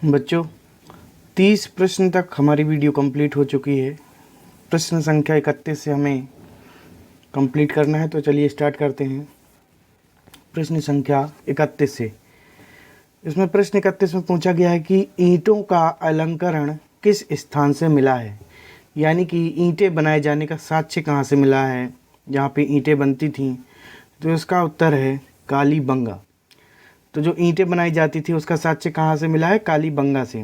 बच्चों 30 प्रश्न तक हमारी वीडियो कंप्लीट हो चुकी है। प्रश्न संख्या 31 से हमें कंप्लीट करना है, तो चलिए स्टार्ट करते हैं। प्रश्न संख्या 31 से, इसमें प्रश्न 31 में पूछा गया है कि ईंटों का अलंकरण किस स्थान से मिला है, यानी कि ईंटें बनाए जाने का साक्ष्य कहाँ से मिला है, जहाँ पे ईंटें बनती थीं। तो इसका उत्तर है कालीबंगा। तो जो ईंटें बनाई जाती थी उसका साक्ष्य कहाँ से मिला है, कालीबंगा से।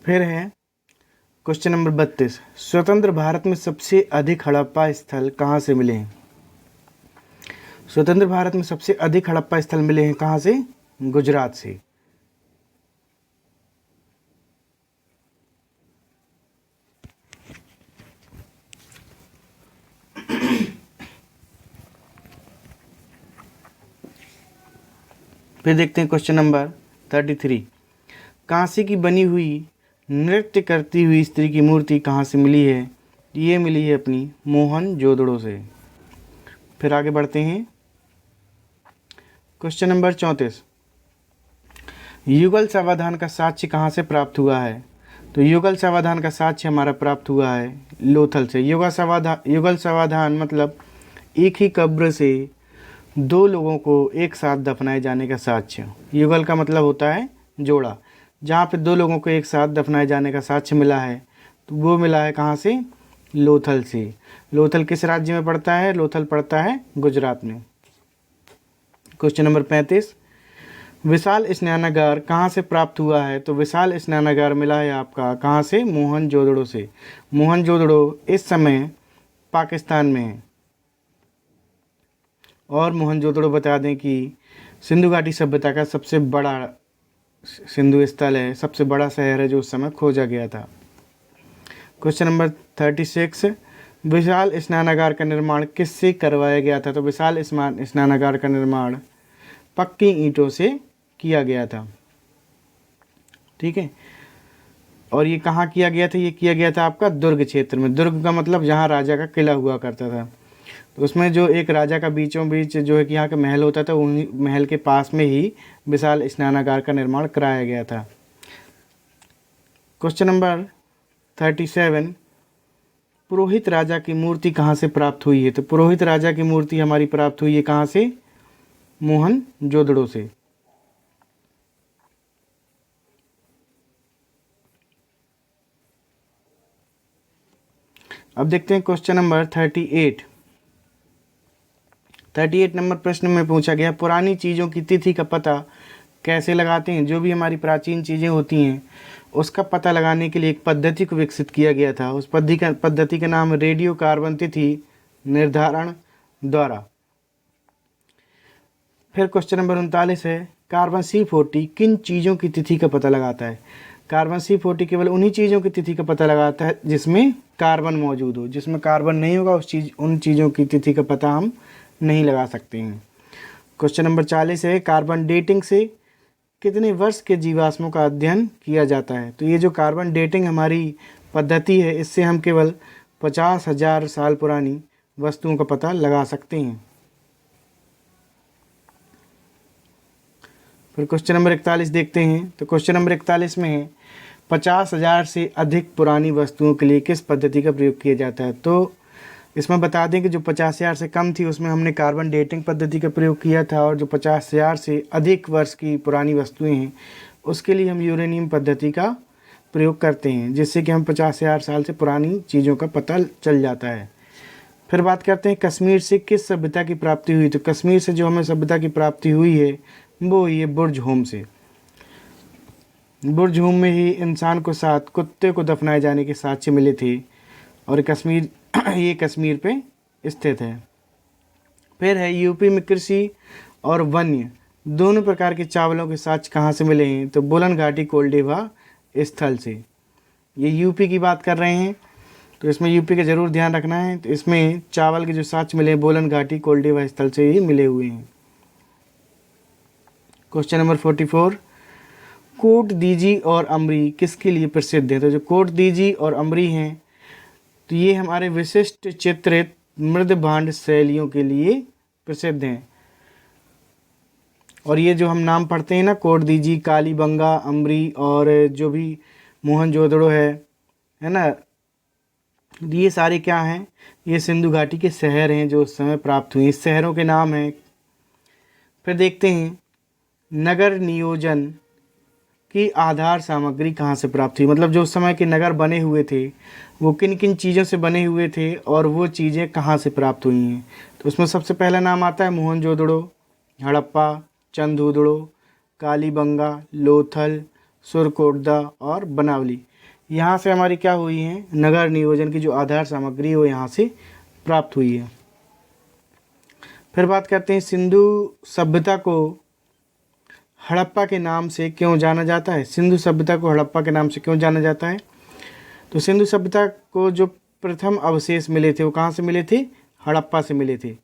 फिर है क्वेश्चन नंबर 32, स्वतंत्र भारत में सबसे अधिक हड़प्पा स्थल कहाँ से मिले हैं। स्वतंत्र भारत में सबसे अधिक हड़प्पा स्थल मिले हैं कहाँ से, गुजरात से। फिर देखते हैं क्वेश्चन नंबर 33, कांसे की बनी हुई नृत्य करती हुई स्त्री की मूर्ति कहाँ से मिली है। ये मिली है अपनी मोहनजोदड़ो से। फिर आगे बढ़ते हैं क्वेश्चन नंबर 34, युगल सावधान का साक्ष्य कहाँ से प्राप्त हुआ है। तो युगल सावधान का साक्ष्य हमारा प्राप्त हुआ है लोथल से। युगल सावधान मतलब एक ही कब्र से दो लोगों को एक साथ दफनाए जाने का साक्ष्य। युगल का मतलब होता है जोड़ा। जहाँ पे दो लोगों को एक साथ दफनाए जाने का साक्ष्य मिला है, तो वो मिला है कहाँ से, लोथल से। लोथल किस राज्य में पड़ता है, लोथल पड़ता है गुजरात में। क्वेश्चन नंबर 35, विशाल स्नानागार कहाँ से प्राप्त हुआ है। तो विशाल स्नानागार मिला है आपका कहाँ से, मोहनजोदड़ो से। मोहनजोदड़ो इस समय पाकिस्तान में है। और मोहनजोदड़ो बता दें कि सिंधु घाटी सभ्यता का सबसे बड़ा सिंधु स्थल है, सबसे बड़ा शहर है जो उस समय खोजा गया था। क्वेश्चन नंबर 36, विशाल स्नानागार का निर्माण किससे करवाया गया था। तो विशाल स्नानागार का निर्माण पक्की ईंटों से किया गया था। ठीक है, और ये कहाँ किया गया था, ये किया गया था आपका दुर्ग क्षेत्र में। दुर्ग का मतलब जहाँ राजा का किला हुआ करता था। तो उसमें जो एक राजा का बीचों बीच जो है कि यहाँ का महल होता था, उन्हीं महल के पास में ही विशाल स्नानागार का निर्माण कराया गया था। क्वेश्चन नंबर 37, पुरोहित राजा की मूर्ति कहाँ से प्राप्त हुई है। तो पुरोहित राजा की मूर्ति हमारी प्राप्त हुई है कहाँ से, मोहनजोदड़ो से। अब देखते हैं क्वेश्चन नंबर 38 नंबर प्रश्न में पूछा गया, पुरानी चीज़ों की तिथि का पता कैसे लगाते हैं। जो भी हमारी प्राचीन चीज़ें होती हैं उसका पता लगाने के लिए एक पद्धति को विकसित किया गया था। उस पद्धति का नाम रेडियो कार्बन तिथि निर्धारण द्वारा। फिर क्वेश्चन नंबर 39 है, कार्बन C40 किन चीज़ों की तिथि का पता लगाता है। कार्बन C40 केवल उन्हीं चीज़ों की तिथि का पता लगाता है जिसमें कार्बन मौजूद हो। जिसमें कार्बन नहीं होगा उन चीज़ों की तिथि का पता हम नहीं लगा सकते हैं। क्वेश्चन नंबर 40 है, कार्बन डेटिंग से कितने वर्ष के जीवाश्मों का अध्ययन किया जाता है। तो ये जो कार्बन डेटिंग हमारी पद्धति है, इससे हम केवल 50,000 साल पुरानी वस्तुओं का पता लगा सकते हैं। फिर क्वेश्चन नंबर 41 देखते हैं। तो क्वेश्चन नंबर 41 में है, 50,000 से अधिक पुरानी वस्तुओं के लिए किस पद्धति का प्रयोग किया जाता है। तो इसमें बता दें कि जो 50,000 से कम थी उसमें हमने कार्बन डेटिंग पद्धति का प्रयोग किया था, और जो 50,000 से अधिक वर्ष की पुरानी वस्तुएं हैं उसके लिए हम यूरेनियम पद्धति का प्रयोग करते हैं, जिससे कि हम 50,000 साल से पुरानी चीज़ों का पता चल जाता है। फिर बात करते हैं कश्मीर से किस सभ्यता की प्राप्ति हुई। तो कश्मीर से जो हमें सभ्यता की प्राप्ति हुई है वो ये बुर्ज होम से। बुर्ज होम में ही इंसान को साथ कुत्ते को दफनाए जाने के साक्ष्य मिले थे, और कश्मीर ये कश्मीर पे स्थित है। फिर है यूपी में कृषि और वन्य दोनों प्रकार के चावलों के साक्ष्य कहाँ से मिले हैं। तो बोलन घाटी कोल्डेवा स्थल से। ये यूपी की बात कर रहे हैं, तो इसमें यूपी का ज़रूर ध्यान रखना है। तो इसमें चावल के जो साक्ष्य मिले बोलन घाटी कोल्डेवा स्थल से ही मिले हुए हैं। क्वेश्चन नंबर 44, कोट दीजी और अमरी किसके लिए प्रसिद्ध है। तो जो कोट दीजी और अमरी हैं तो ये हमारे विशिष्ट चित्रित मृद भांड शैलियों के लिए प्रसिद्ध हैं। और ये जो हम नाम पढ़ते हैं ना, कोटदीजी, कालीबंगा, अमरी और जो भी मोहनजोदड़ो है ना, ये सारे क्या हैं, ये सिंधु घाटी के शहर हैं जो उस समय प्राप्त हुए। इस शहरों के नाम हैं। फिर देखते हैं नगर नियोजन की आधार सामग्री कहाँ से प्राप्त हुई, मतलब जो उस समय के नगर बने हुए थे वो किन किन चीज़ों से बने हुए थे और वो चीज़ें कहाँ से प्राप्त हुई हैं। तो उसमें सबसे पहला नाम आता है मोहनजोदड़ो, हड़प्पा, चंदूदड़ो, कालीबंगा, लोथल, सुरकोटदा और बनावली। यहाँ से हमारी क्या हुई है, नगर नियोजन की जो आधार सामग्री है वो यहाँ से प्राप्त हुई है। फिर बात करते हैं सिंधु सभ्यता को हड़प्पा के नाम से क्यों जाना जाता है। सिंधु सभ्यता को हड़प्पा के नाम से क्यों जाना जाता है। तो सिंधु सभ्यता को जो प्रथम अवशेष मिले थे वो कहाँ से मिले थे, हड़प्पा से मिले थे,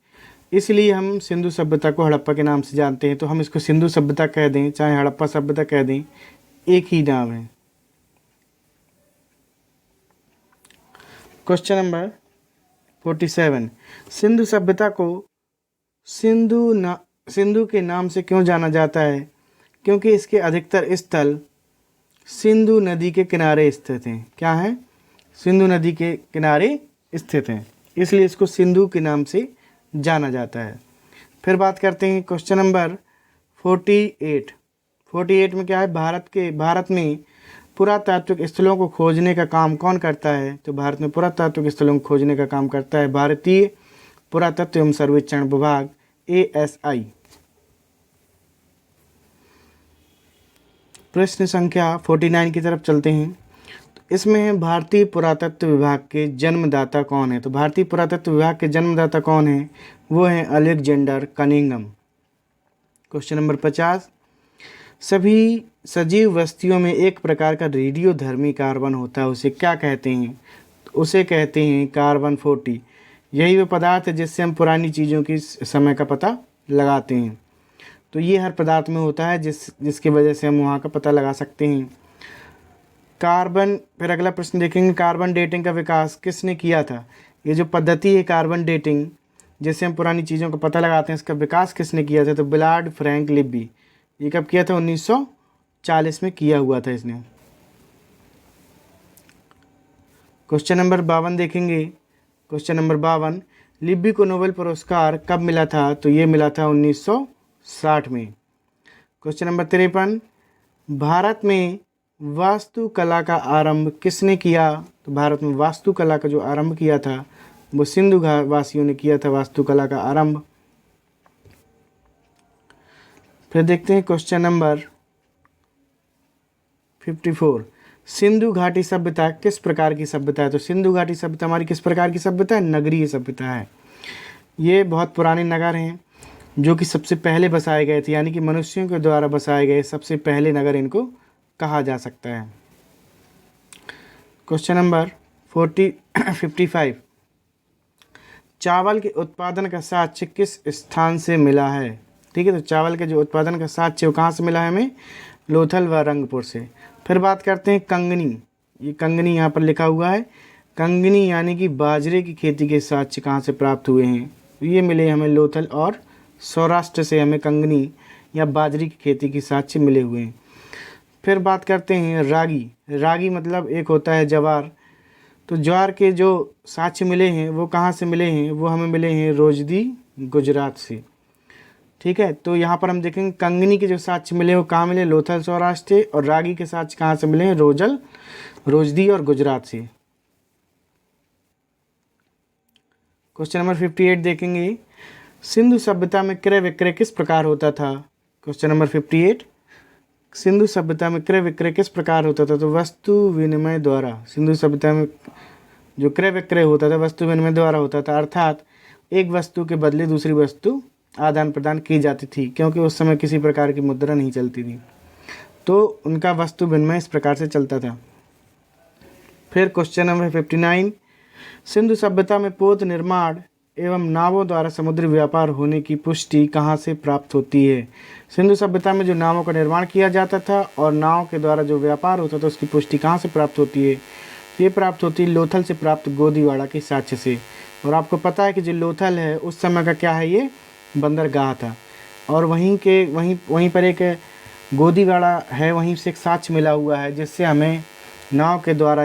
इसलिए हम सिंधु सभ्यता को हड़प्पा के नाम से जानते हैं। तो हम इसको सिंधु सभ्यता कह दें चाहे हड़प्पा सभ्यता कह दें, एक ही नाम है। क्वेश्चन नंबर 47, सिंधु सभ्यता को सिंधु के नाम से क्यों जाना जाता है। क्योंकि इसके अधिकतर स्थल सिंधु नदी के किनारे स्थित हैं। क्या है, सिंधु नदी के किनारे स्थित हैं, इसलिए इसको सिंधु के नाम से जाना जाता है। फिर बात करते हैं क्वेश्चन नंबर 48 में क्या है, भारत में पुरातात्विक स्थलों को खोजने का काम कौन करता है। तो भारत में पुरातात्विक स्थलों को खोजने का काम करता है भारतीय पुरातत्व एवं सर्वेक्षण विभाग, ASI। प्रश्न संख्या 49 की तरफ चलते हैं। तो इसमें है भारतीय पुरातत्व विभाग के जन्मदाता कौन है। तो भारतीय पुरातत्व विभाग के जन्मदाता कौन है, वो हैं अलेक्जेंडर कनिंघम। क्वेश्चन नंबर 50, सभी सजीव वस्तुओं में एक प्रकार का रेडियोधर्मी कार्बन होता है, उसे क्या कहते हैं। तो उसे कहते हैं कार्बन 40। यही वो पदार्थ है जिससे हम पुरानी चीज़ों की समय का पता लगाते हैं। तो ये हर पदार्थ में होता है जिसकी वजह से हम वहाँ का पता लगा सकते हैं। कार्बन, फिर अगला प्रश्न देखेंगे, कार्बन डेटिंग का विकास किसने किया था। ये जो पद्धति है कार्बन डेटिंग जिससे हम पुरानी चीज़ों का पता लगाते हैं, इसका विकास किसने किया था। तो बिलार्ड फ्रैंक लिब्बी। ये कब किया था, 1940 में किया हुआ था इसने। क्वेश्चन नंबर 52 देखेंगे। क्वेश्चन नंबर 52, लिब्बी को नोबेल पुरस्कार कब मिला था। तो ये मिला था 1960 में। क्वेश्चन नंबर 53, भारत में वास्तुकला का आरंभ किसने किया। तो भारत में वास्तुकला का जो आरंभ किया था वो सिंधु वासियों ने किया था, वास्तुकला का आरंभ। फिर देखते हैं क्वेश्चन नंबर 54, सिंधु घाटी सभ्यता किस प्रकार की सभ्यता है। तो सिंधु घाटी सभ्यता हमारी किस प्रकार की सभ्यता है, नगरीय सभ्यता है। ये बहुत पुराने नगर हैं जो कि सबसे पहले बसाए गए थे, यानी कि मनुष्यों के द्वारा बसाए गए सबसे पहले नगर इनको कहा जा सकता है। क्वेश्चन नंबर 55, चावल के उत्पादन का साक्ष्य किस स्थान से मिला है। ठीक है, तो चावल के जो उत्पादन का साक्ष्य वो कहाँ से मिला है हमें, लोथल व रंगपुर से। फिर बात करते हैं कंगनी। ये कंगनी यहाँ पर लिखा हुआ है, कंगनी यानी कि बाजरे की खेती के साक्ष्य कहाँ से प्राप्त हुए हैं। ये मिले हमें लोथल और सौराष्ट्र से हमें कंगनी या बाजरे की खेती की साक्ष्य मिले हुए हैं। फिर बात करते हैं रागी। रागी मतलब एक होता है ज्वार। तो ज्वार के जो साक्ष्य मिले हैं वो कहाँ से मिले हैं, वो हमें मिले हैं रोजदी, गुजरात से। ठीक है, तो यहाँ पर हम देखेंगे कंगनी के जो साक्ष्य मिले वो कहाँ मिले, लोथल सौराष्ट्र, और रागी के साक्ष्य कहाँ से मिले हैं, रोजदी और गुजरात से। क्वेश्चन नंबर 58 देखेंगे, सिंधु सभ्यता में क्रय विक्रय किस प्रकार होता था। क्वेश्चन नंबर 58, सिंधु सभ्यता में क्रय विक्रय किस प्रकार होता था। तो वस्तु विनिमय द्वारा। सिंधु सभ्यता में जो क्रय विक्रय होता था वस्तु विनिमय द्वारा होता था, अर्थात एक वस्तु के बदले दूसरी वस्तु आदान प्रदान की जाती थी, क्योंकि उस समय किसी प्रकार की मुद्रा नहीं चलती थी, तो उनका वस्तु विनिमय इस प्रकार से चलता था। फिर क्वेश्चन नंबर 59, सिंधु सभ्यता में पोत निर्माण एवं नावों द्वारा समुद्री व्यापार होने की पुष्टि कहाँ से प्राप्त होती है। सिंधु सभ्यता में जो नावों का निर्माण किया जाता था और नाव के द्वारा जो व्यापार होता था उसकी पुष्टि कहाँ से प्राप्त होती है। ये प्राप्त होती है लोथल से प्राप्त गोदीवाड़ा के साक्ष्य से। और आपको पता है कि जो लोथल है उस समय का क्या है, ये बंदरगाह था। और वहीं पर एक गोदीवाड़ा है, वहीं से एक साक्ष्य मिला हुआ है जिससे हमें नाव के द्वारा